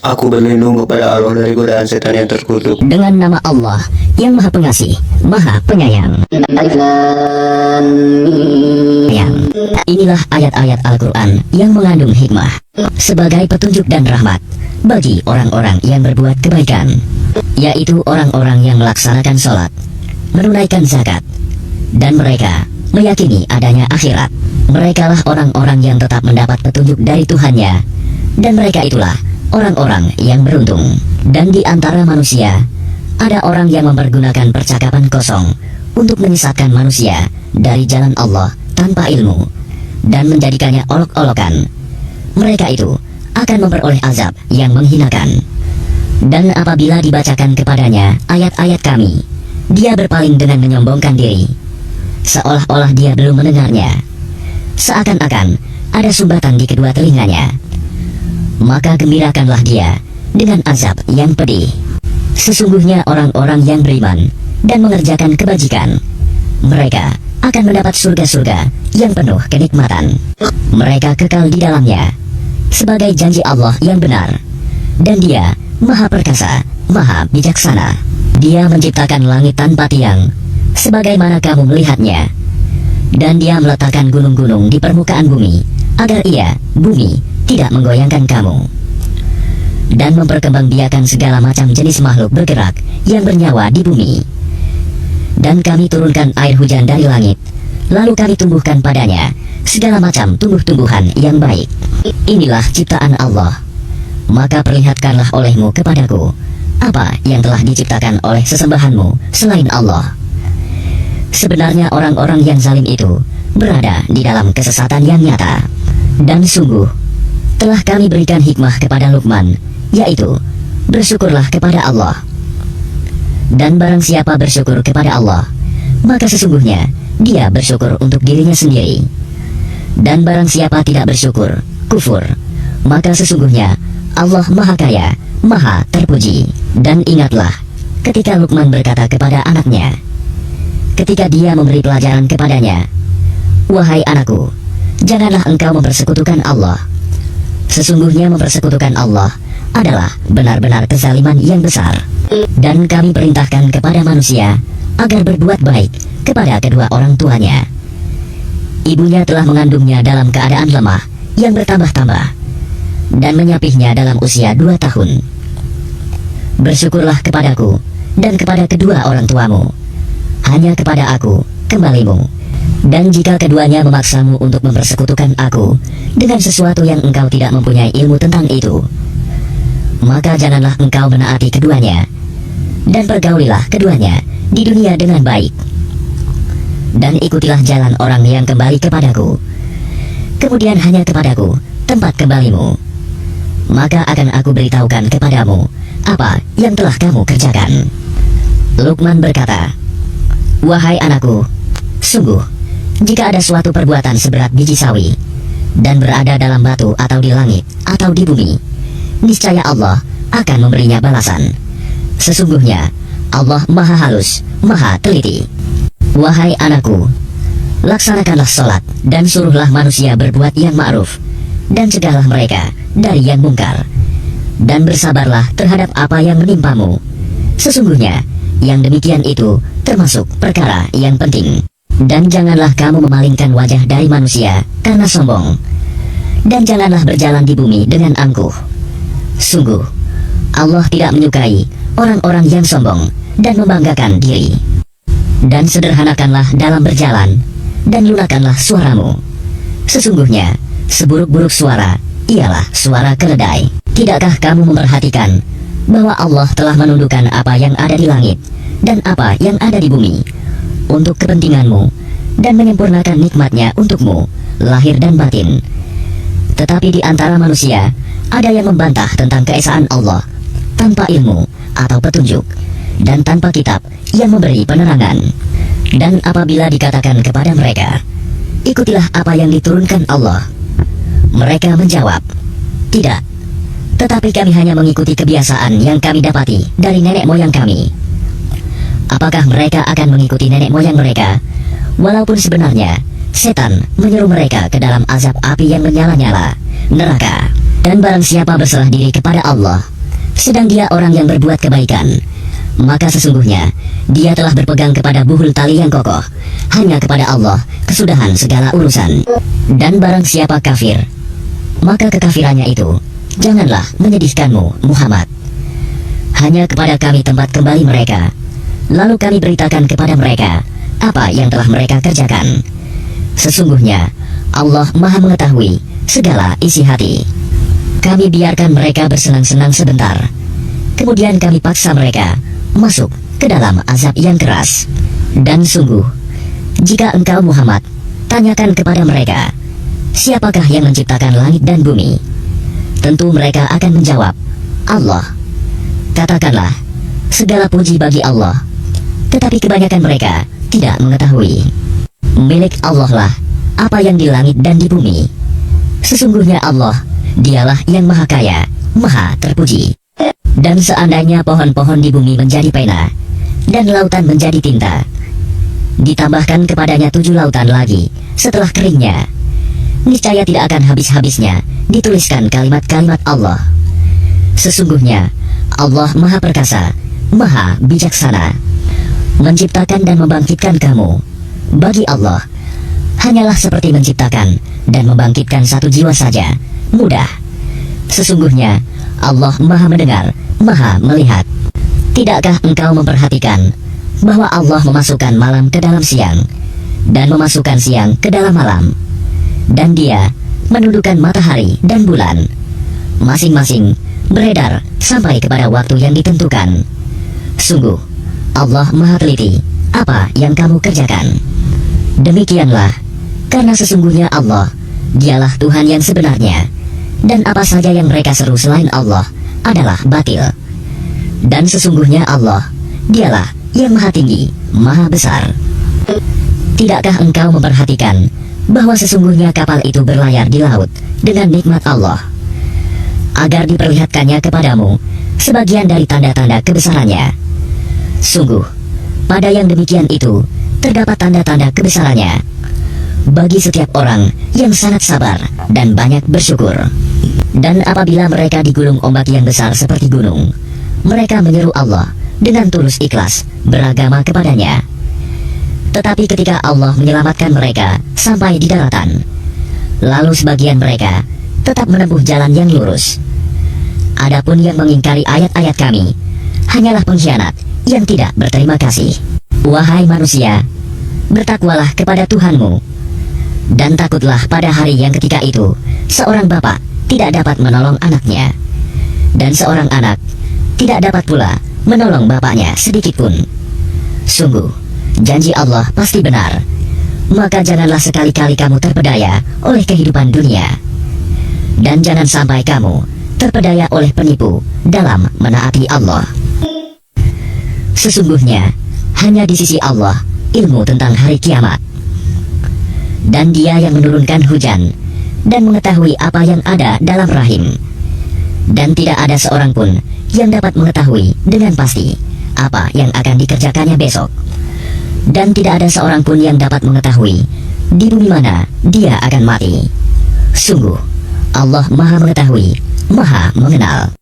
Aku berlindung kepada Allah dari godaan setan yang terkutuk. Dengan nama Allah yang Maha Pengasih, Maha Penyayang. Alif Lam Mim. Inilah ayat-ayat Al-Quran yang mengandung hikmah sebagai petunjuk dan rahmat bagi orang-orang yang berbuat kebaikan, yaitu orang-orang yang melaksanakan sholat, menunaikan zakat, dan mereka meyakini adanya akhirat. Merekalah orang-orang yang tetap mendapat petunjuk dari Tuhannya, dan mereka itulah orang-orang yang beruntung. Dan di antara manusia ada orang yang mempergunakan percakapan kosong untuk menyesatkan manusia dari jalan Allah tanpa ilmu dan menjadikannya olok-olokan. Mereka itu akan memperoleh azab yang menghinakan. Dan apabila dibacakan kepadanya ayat-ayat kami, dia berpaling dengan menyombongkan diri, seolah-olah dia belum mendengarnya. Seakan-akan ada sumbatan di kedua telinganya. Maka gembirakanlah dia dengan azab yang pedih. Sesungguhnya orang-orang yang beriman dan mengerjakan kebajikan, mereka akan mendapat surga-surga yang penuh kenikmatan. Mereka kekal di dalamnya sebagai janji Allah yang benar. Dan dia Maha Perkasa, Maha Bijaksana. Dia menciptakan langit tanpa tiang sebagaimana kamu melihatnya. Dan dia meletakkan gunung-gunung di permukaan bumi agar bumi tidak menggoyangkan kamu. Dan memperkembangbiakan segala macam jenis makhluk bergerak yang bernyawa di bumi. Dan kami turunkan air hujan dari langit, lalu kami tumbuhkan padanya segala macam tumbuh-tumbuhan yang baik. Inilah ciptaan Allah. Maka perlihatkanlah olehmu kepadaku apa yang telah diciptakan oleh sesembahanmu selain Allah. Sebenarnya orang-orang yang zalim itu berada di dalam kesesatan yang nyata. Dan sungguh telah kami berikan hikmah kepada Luqman, yaitu bersyukurlah kepada Allah. Dan barang siapa bersyukur kepada Allah, maka sesungguhnya dia bersyukur untuk dirinya sendiri. Dan barang siapa tidak bersyukur, kufur, maka sesungguhnya Allah Maha Kaya, Maha Terpuji. Dan ingatlah ketika Luqman berkata kepada anaknya, ketika dia memberi pelajaran kepadanya, wahai anakku, janganlah engkau mempersekutukan Allah. Sesungguhnya mempersekutukan Allah adalah benar-benar kezaliman yang besar. Dan kami perintahkan kepada manusia agar berbuat baik kepada kedua orang tuanya. Ibunya telah mengandungnya dalam keadaan lemah yang bertambah-tambah dan menyapihnya dalam usia 2 tahun. Bersyukurlah kepadaku dan kepada kedua orang tuamu. Hanya kepada aku kembalimu. Dan jika keduanya memaksamu untuk mempersekutukan aku dengan sesuatu yang engkau tidak mempunyai ilmu tentang itu, maka janganlah engkau menaati keduanya, dan pergaulilah keduanya di dunia dengan baik. Dan ikutilah jalan orang yang kembali kepadaku, kemudian hanya kepadaku tempat kembalimu. Maka akan aku beritahukan kepadamu apa yang telah kamu kerjakan. Luqman berkata, wahai anakku, sungguh jika ada suatu perbuatan seberat biji sawi dan berada dalam batu atau di langit atau di bumi, niscaya Allah akan memberinya balasan. Sesungguhnya Allah Maha Halus, Maha Teliti. Wahai anakku, laksanakanlah sholat dan suruhlah manusia berbuat yang ma'ruf dan cegahlah mereka dari yang mungkar. Dan bersabarlah terhadap apa yang menimpamu. Sesungguhnya yang demikian itu termasuk perkara yang penting. Dan janganlah kamu memalingkan wajah dari manusia karena sombong. Dan janganlah berjalan di bumi dengan angkuh. Sungguh Allah tidak menyukai orang-orang yang sombong dan membanggakan diri. Dan sederhanakanlah dalam berjalan, dan lunakkanlah suaramu. Sesungguhnya seburuk-buruk suara ialah suara keledai. Tidakkah kamu memperhatikan bahwa Allah telah menundukkan apa yang ada di langit dan apa yang ada di bumi untuk kepentinganmu dan menyempurnakan nikmatnya untukmu, lahir dan batin. Tetapi di antara manusia ada yang membantah tentang keesaan Allah tanpa ilmu atau petunjuk dan tanpa kitab yang memberi penerangan. Dan apabila dikatakan kepada mereka, ikutilah apa yang diturunkan Allah, mereka menjawab, tidak, tetapi kami hanya mengikuti kebiasaan yang kami dapati dari nenek moyang kami. Apakah mereka akan mengikuti nenek moyang mereka, walaupun sebenarnya setan menyeru mereka ke dalam azab api yang menyala-nyala, neraka. Dan barang siapa berserah diri kepada Allah, sedang dia orang yang berbuat kebaikan, maka sesungguhnya dia telah berpegang kepada buhul tali yang kokoh, hanya kepada Allah kesudahan segala urusan. Dan barang siapa kafir, maka kekafirannya itu janganlah menyedihkanmu, Muhammad. Hanya kepada kami tempat kembali mereka, lalu kami beritakan kepada mereka apa yang telah mereka kerjakan. Sesungguhnya Allah Maha mengetahui segala isi hati. Kami biarkan mereka bersenang-senang sebentar, kemudian kami paksa mereka masuk ke dalam azab yang keras. Dan sungguh, jika engkau Muhammad tanyakan kepada mereka, siapakah yang menciptakan langit dan bumi? Tentu mereka akan menjawab, Allah. Katakanlah, segala puji bagi Allah, tetapi kebanyakan mereka tidak mengetahui. Milik Allah lah apa yang di langit dan di bumi. Sesungguhnya Allah, dialah yang maha kaya, maha terpuji. Dan seandainya pohon-pohon di bumi menjadi pena, dan lautan menjadi tinta, ditambahkan kepadanya 7 lautan lagi setelah keringnya, niscaya tidak akan habis-habisnya dituliskan kalimat-kalimat Allah. Sesungguhnya Allah maha perkasa, maha bijaksana. Menciptakan dan membangkitkan kamu, bagi Allah hanyalah seperti menciptakan dan membangkitkan satu jiwa saja, mudah. Sesungguhnya Allah maha mendengar, maha melihat. Tidakkah engkau memperhatikan bahwa Allah memasukkan malam ke dalam siang dan memasukkan siang ke dalam malam, dan Dia menundukkan matahari dan bulan, masing-masing beredar sampai kepada waktu yang ditentukan. Sungguh Allah maha teliti apa yang kamu kerjakan. Demikianlah, karena sesungguhnya Allah, dialah Tuhan yang sebenarnya, dan apa saja yang mereka seru selain Allah adalah batil. Dan sesungguhnya Allah, dialah yang maha tinggi, maha besar. Tidakkah engkau memperhatikan bahwa sesungguhnya kapal itu berlayar di laut dengan nikmat Allah, agar diperlihatkannya kepadamu sebagian dari tanda-tanda kebesarannya? Sungguh, pada yang demikian itu terdapat tanda-tanda kebesarannya bagi setiap orang yang sangat sabar dan banyak bersyukur. Dan apabila mereka digulung ombak yang besar seperti gunung, mereka menyeru Allah dengan tulus ikhlas beragama kepadanya. Tetapi ketika Allah menyelamatkan mereka sampai di daratan, lalu sebagian mereka tetap menempuh jalan yang lurus. Adapun yang mengingkari ayat-ayat kami hanyalah pengkhianat yang tidak berterima kasih. Wahai manusia, bertakwalah kepada Tuhanmu, dan takutlah pada hari yang ketika itu seorang bapak tidak dapat menolong anaknya, dan seorang anak tidak dapat pula menolong bapaknya sedikitpun. Sungguh, janji Allah pasti benar. Maka janganlah sekali-kali kamu terpedaya oleh kehidupan dunia, dan jangan sampai kamu terpedaya oleh penipu dalam menaati Allah. Sesungguhnya hanya di sisi Allah ilmu tentang hari kiamat, dan Dia yang menurunkan hujan dan mengetahui apa yang ada dalam rahim, dan tidak ada seorang pun yang dapat mengetahui dengan pasti apa yang akan dikerjakannya besok, dan tidak ada seorang pun yang dapat mengetahui di bumi mana dia akan mati. Sungguh Allah maha mengetahui, maha mengenal.